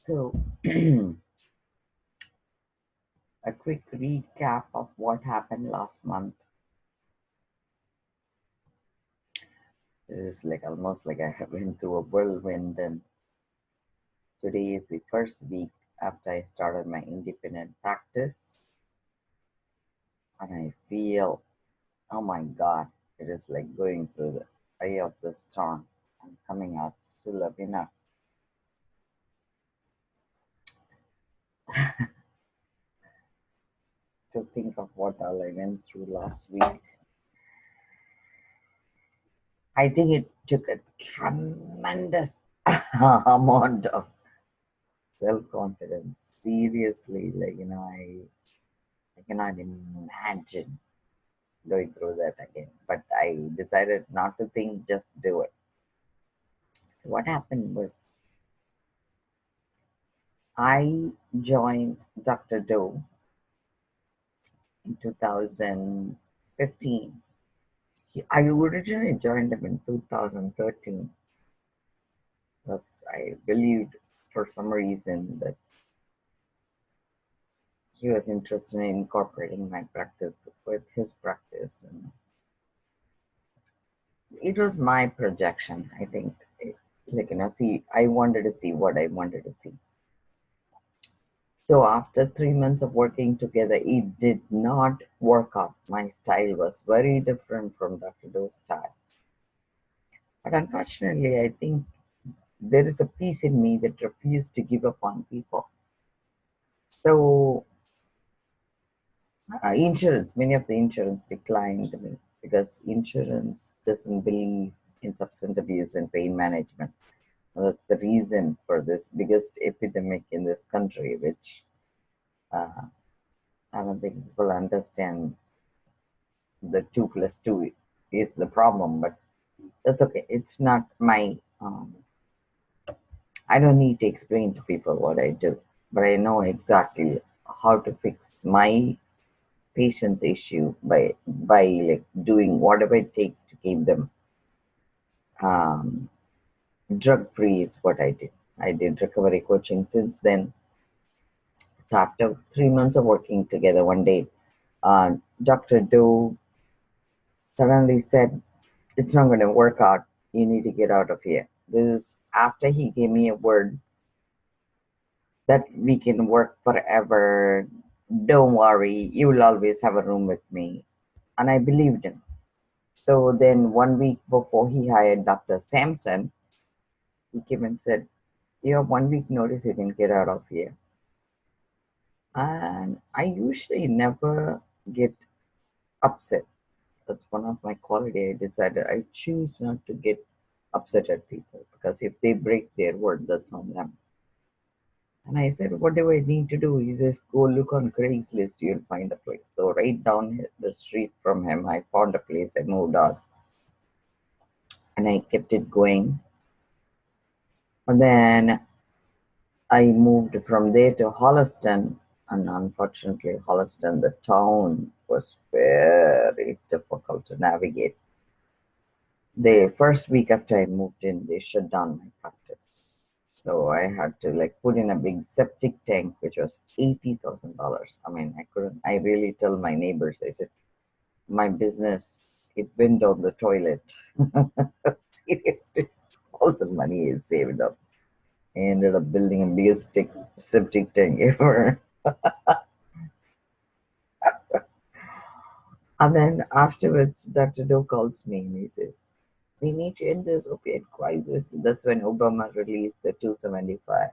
So, a quick recap of what happened last month. It is like almost like I have been through a whirlwind, and today is the first week after I started my independent practice, and I feel, oh my God, it is like going through the eye of the storm and coming out still a winner. To think of what all I went through last week, I think it took a tremendous amount of self-confidence. Seriously, I cannot imagine going through that again. But I decided not to think, just do it. So what happened was I joined Dr. Doe in 2015. I originally joined him in 2013 because I believed for some reason that he was interested in incorporating my practice with his practice, and it was my projection. I think, see, I wanted to see what I wanted to see. So after 3 months of working together, it did not work out. My style was very different from Dr. Doe's style. But unfortunately, I think there is a piece in me that refused to give up on people. So many of the insurance declined me because insurance doesn't believe in substance abuse and pain management. That's the reason for this biggest epidemic in this country, which uh, I don't think people understand. The 2 plus 2 is the problem, but that's okay. It's not my. I don't need to explain to people what I do, but I know exactly how to fix my patient's issue by like doing whatever it takes to keep them um, drug free. Is what I did. I did recovery coaching since then. So after 3 months of working together, one day, Dr. Doe suddenly said, "It's not going to work out. You need to get out of here." This is after he gave me a word that we can work forever. Don't worry, you will always have a room with me. And I believed him. So then 1 week before he hired Dr. Sampson, he came and said, "You have 1 week notice, you can get out of here." And I usually never get upset. That's one of my quality. I decided I choose not to get upset at people because if they break their word, that's on them. And I said, "What do I need to do?" He says, "Go look on Craigslist, you'll find a place." So right down the street from him, I found a place. I moved out and I kept it going. And then I moved from there to Holliston. And unfortunately, Holliston, the town, was very difficult to navigate. The first week after I moved in, they shut down my practice. So I had to like put in a big septic tank, which was $80,000. I mean, I couldn't, I really tell my neighbors, I said, my business, it went down the toilet. Seriously, all the money is saved up. I ended up building a biggest septic tank ever. And then afterwards, Dr. Doe calls me and he says, "We need to end this opiate crisis." That's when Obama released the 275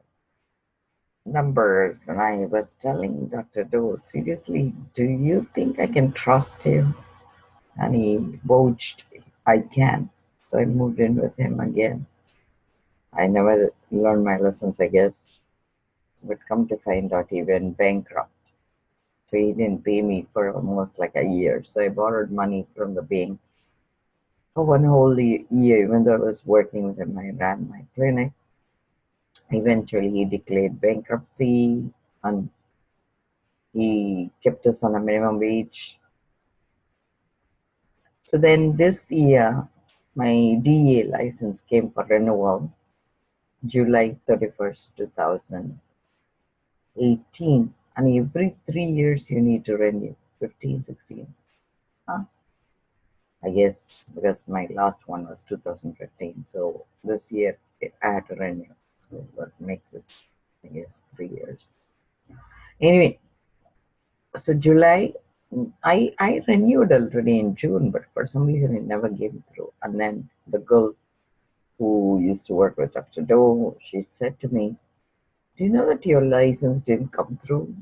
numbers. And I was telling Dr. Doe, "Seriously, do you think I can trust you?" And he vouched, "I can." So I moved in with him again. I never learned my lessons, I guess. But come to find out, he went bankrupt. So he didn't pay me for almost like a year. So I borrowed money from the bank for one whole year. Even though I was working with him, I ran my clinic. Eventually, he declared bankruptcy and he kept us on a minimum wage. So then this year, my DA license came for renewal. July 31st, 2018. And every 3 years you need to renew. 15, 16. Huh? I guess because my last one was 2015. So this year I had to renew. So that makes it, I guess, 3 years. Anyway, so July, I renewed already in June, but for some reason it never came through. And then the girl who used to work with Dr. Doe, she said to me, "Do you know that your license didn't come through?"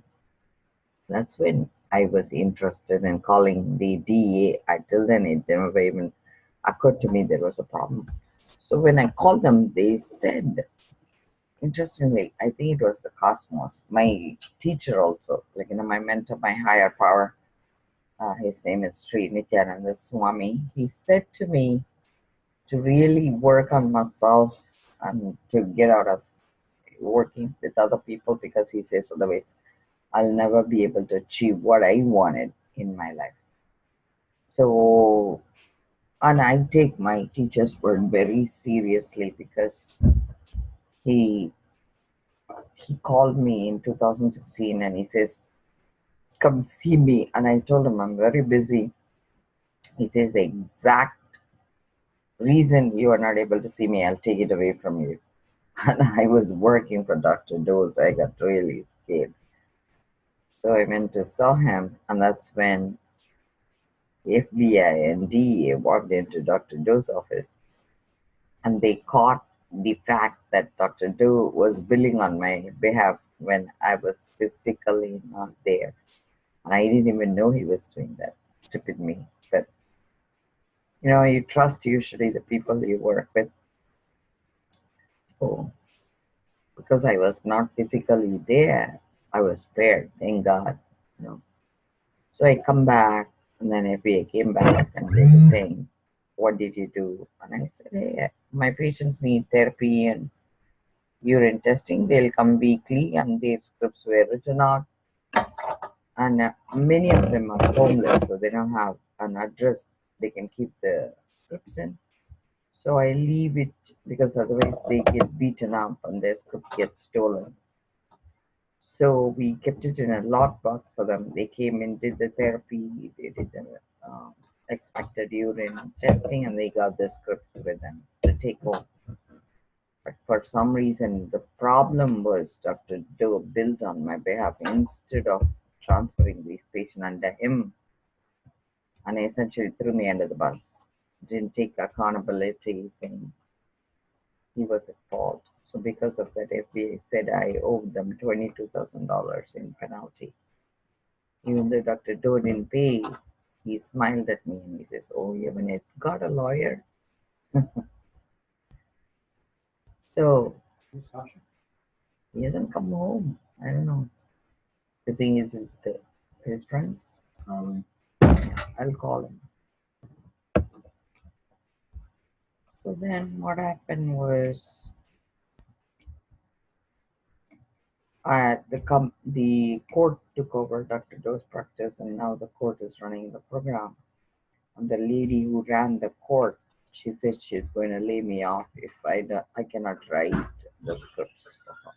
That's when I was interested in calling the DEA. Till then, it never even occurred to me there was a problem. So when I called them, they said, interestingly, I think it was the Cosmos, my teacher also, like, my mentor, my higher power. His name is Sri Nityananda Swami. He said to me to really work on myself and to get out of working with other people, because he says otherwise I'll never be able to achieve what I wanted in my life. So, and I take my teacher's word very seriously, because he he called me in 2016 and he says, "Come see me." And I told him I'm very busy. He says, "The exact reason you are not able to see me, I'll take it away from you." And I was working for Dr. Doe, I got really scared. So I went to saw him, and that's when FBI and DEA walked into Dr. Doe's office, and they caught the fact that Dr. Doe was billing on my behalf when I was physically not there. And I didn't even know he was doing that. Stupid me. But you trust usually the people you work with. So because I was not physically there, I was spared, thank God. You know. So I come back, and then FBI came back, and they were saying, "What did you do?" And I said, "Hey, my patients need therapy and urine testing. They'll come weekly, and their scripts were written out. And many of them are homeless, so they don't have an address they can keep the scripts in. So I leave it, because otherwise they get beaten up and their script gets stolen." So we kept it in a lockbox for them. They came in, did the therapy, they did the expected urine testing, and they got the script with them to take home. But for some reason, the problem was Dr. Doe built on my behalf instead of transferring these patients under him, and essentially threw me under the bus. Didn't take accountability, saying he was at fault. So because of that, FBI said I owed them $22,000 in penalty. Even though Dr. Doe didn't pay, he smiled at me and he says, "Oh, you haven't got a lawyer?" So he hasn't come home. I don't know. The thing is with his friends. I'll call him. So then what happened was, the court took over Dr. Doe's practice, and now the court is running the program. And the lady who ran the court, she said she's going to lay me off if I cannot write the scripts for her.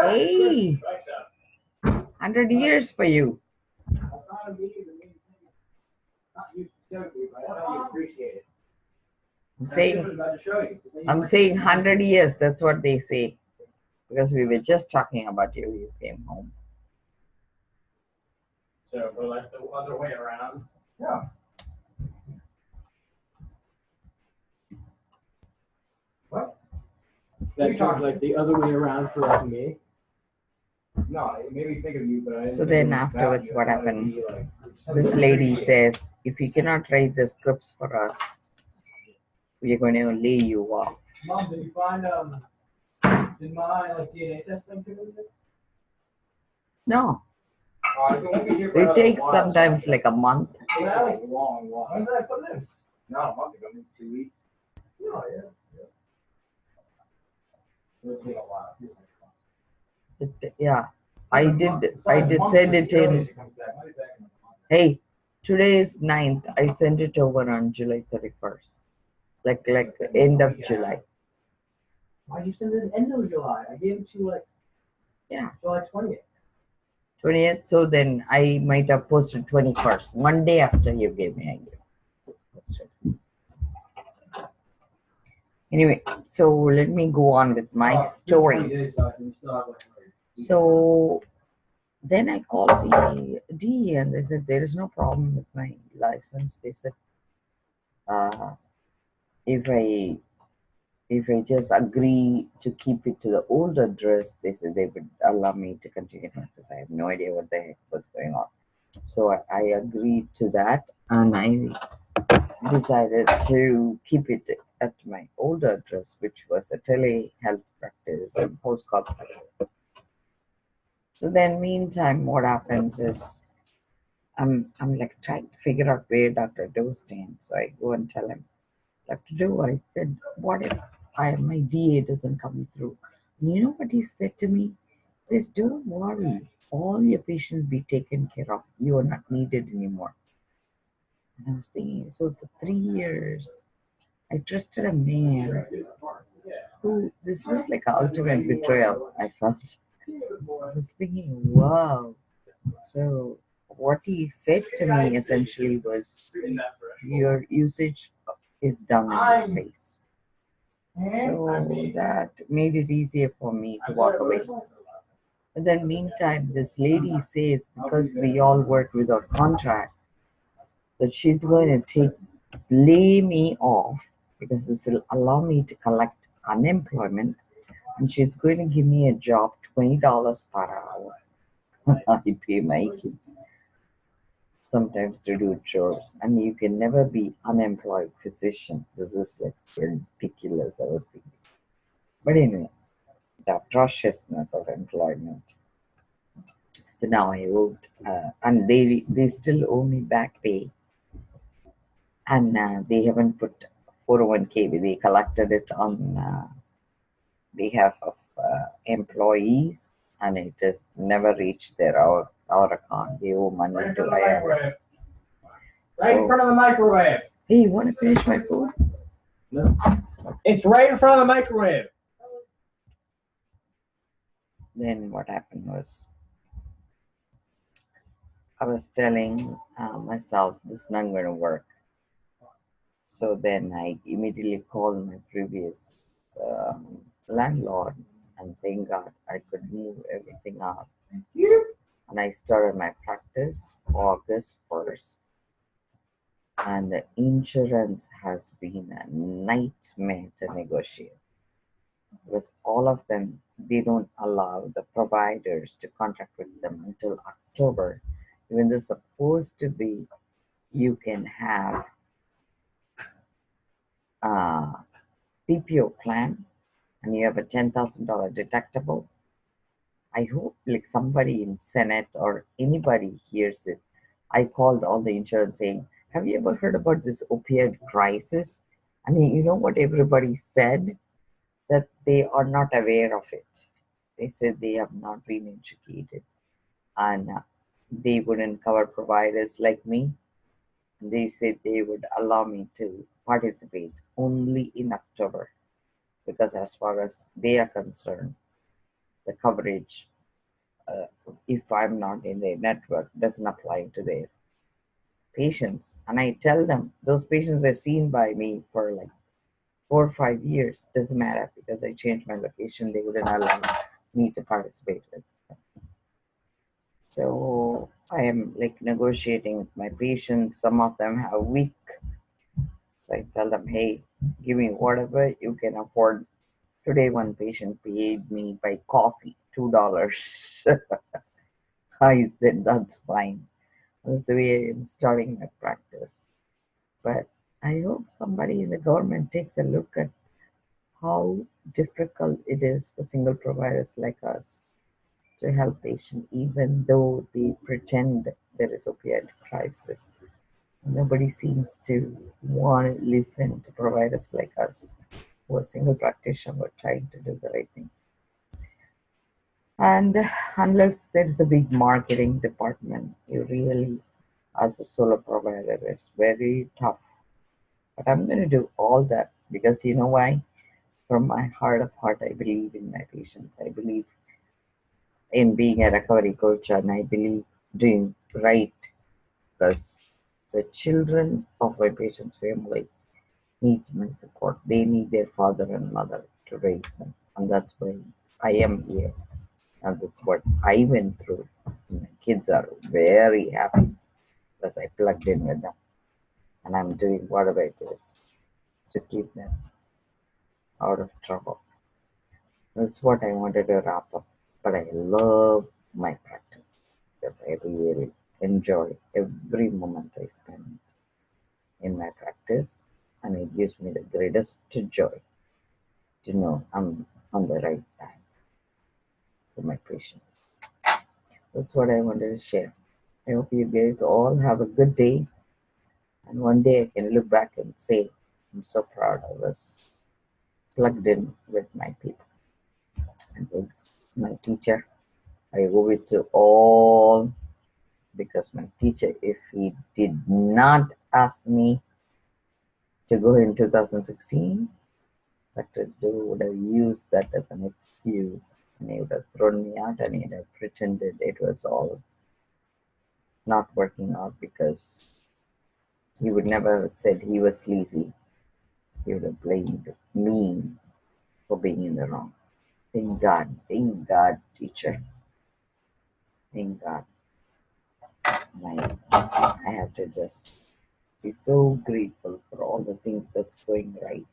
Hey, 100 years for you. I'm saying, I'm saying 100 years. That's what they say. Because we were just talking about you. You came home. So we're like the other way around. Yeah. What? That turns like the other way around for like me. No, it made me think of you, but I didn't. So then afterwards, what happened? This lady says, "If you cannot write the scripts for us, we're going to lay you off." Mom, did you find did my DNA testing do anything? No. It takes sometimes like a month. It takes like a long while. When did I put it in? Not a month ago, maybe 2 weeks. Oh, yeah. It'll take a while. Yeah, I did send it in. Hey, today is 9th. I sent it over on July 31st. Like end of July. Why'd you send it at the end of July? I gave it to you like Yeah, July 20th. 20th. So then I might have posted 21st, one day after you gave me a gift. Anyway, so let me go on with my story. So then I called the D and they said there is no problem with my license. They said uh, if I just agree to keep it to the old address, they said they would allow me to continue practice. I have no idea what the heck was going on. So I agreed to that and I decided to keep it at my old address, which was a telehealth practice and post-call practice. So then, meantime, what happens is I'm like trying to figure out where Dr. Doe stands. So I go and tell him, Dr. Doe, I said, what if my DA doesn't come through? And you know what he said to me? He says, don't worry, all your patients be taken care of. You are not needed anymore. And I was thinking, so for 3 years, I trusted a man who, this was like an ultimate betrayal, I felt. I was thinking, wow. So what he said to me essentially was, your usage is done in this space. So that made it easier for me to walk away. But then meantime, this lady says because we all work without contract, that she's going to lay me off because this will allow me to collect unemployment and she's going to give me a job $20 per hour. I pay my kids sometimes to do chores, and you can never be unemployed physician. This is like ridiculous. I was thinking, but anyway, the atrociousness of employment. So now I owed, and they still owe me back pay, and they haven't put 401k. They collected it on behalf of employees, and it has never reached our account. They owe money to IRS. Right in front of the microwave. Hey, you want to finish my food? No. It's right in front of the microwave. Then what happened was I was telling myself this is not going to work. So then I immediately called my previous landlord, and thank God I could move everything out. And I started my practice August 1st. And the insurance has been a nightmare to negotiate because all of them, they don't allow the providers to contract with them until October, even though supposed to be you can have a PPO plan and you have a $10,000 deductible. I hope like somebody in Senate or anybody hears it. I called all the insurance saying, have you ever heard about this opioid crisis? I mean, you know what everybody said? That they are not aware of it. They said they have not been educated and they wouldn't cover providers like me. They said they would allow me to participate only in October because, as far as they are concerned, the coverage, uh, if I'm not in their network, doesn't apply to their patients. And I tell them those patients were seen by me for like 4 or 5 years. Doesn't matter because I changed my location, they wouldn't allow me to participate with. So I am like negotiating with my patients. Some of them have weak. So I tell them, hey, give me whatever you can afford. Today one patient paid me by coffee, $2. I said that's fine. That's the way I'm starting my practice. But I hope somebody in the government takes a look at how difficult it is for single providers like us to help patients, even though they pretend there is opioid crisis. Nobody seems to want to listen to providers like us who are single practitioner who are trying to do the right thing. And unless there is a big marketing department, you really, as a solo provider, it's very tough. But I'm going to do all that because you know why? From my heart of heart, I believe in my patients. I believe in being a recovery coach, and I believe doing right because the children of my patient's family needs my support. They need their father and mother to raise them, and that's why I am here. And that's what I went through. My kids are very happy because I plugged in with them, and I'm doing whatever it is to keep them out of trouble. That's what I wanted to wrap up. But I love my practice because I really enjoy every moment I spend in my practice, and it gives me the greatest joy to know I'm on the right path for my patients. That's what I wanted to share. I hope you guys all have a good day, and one day I can look back and say, I'm so proud I was plugged in with my people. And thanks, my teacher. I owe it to all because my teacher, if he did not ask me to go in 2016, Dr. Joe would have used that as an excuse, and he would have thrown me out, and he'd have pretended it was all not working out because he would never have said he was lazy. He would have blamed me for being in the wrong. Thank God, teacher. Thank God. I have to just be so grateful for all the things that's going right.